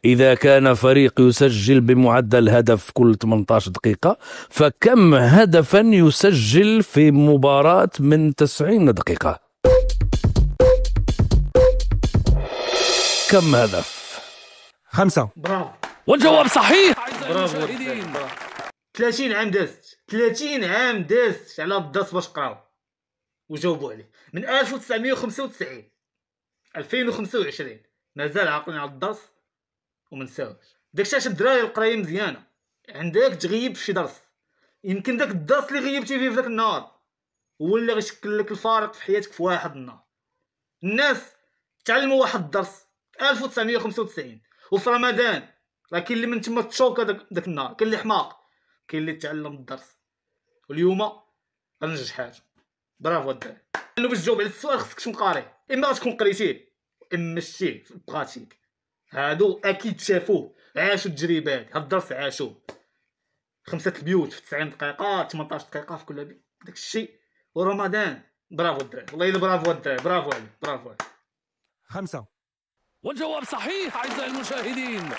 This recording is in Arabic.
إذا كان فريق يسجل بمعدل هدف كل 18 دقيقة، فكم هدفا يسجل في مباراة من 90 دقيقة؟ كم هدف؟ 5. برافو. والجواب صحيح. برافو. 30 عام دازت، 30 عام دازت على الدرس باش قراو وجاوبوا عليه. من 1995 2025 مازال عاقلين على الدرس ومنساوش. داكشي علاش الدراري القرايه مزيانه، عندك تغيب في شي درس، يمكن داك الدرس اللي غيبتي فيه في داك النهار هو اللي غيشكل لك الفارق في حياتك في واحد النهار. الناس تعلموا واحد الدرس 1995 وفي رمضان راه كاين اللي من تما تشوكا داك النهار، كاين اللي حماق، كاين اللي تعلم الدرس، واليوم غنجح حاجه. برافو الدراري. لو باش تجاوب على السؤال خصك تكون قاري، اما غتكون قريتيه اما شتيه في البراتيك. هادو اكيد شافوه، عاشوا التجربه هادي، هاد الدرس عاشوه. 5 البيوت في 90 دقيقه، 18 دقيقه في كل بيت، داك الشيء ورمضان. برافو الدراري، والله الا برافو الدراري، برافو عليك، برافو عليك. 5. والجواب صحيح أعزائي المشاهدين.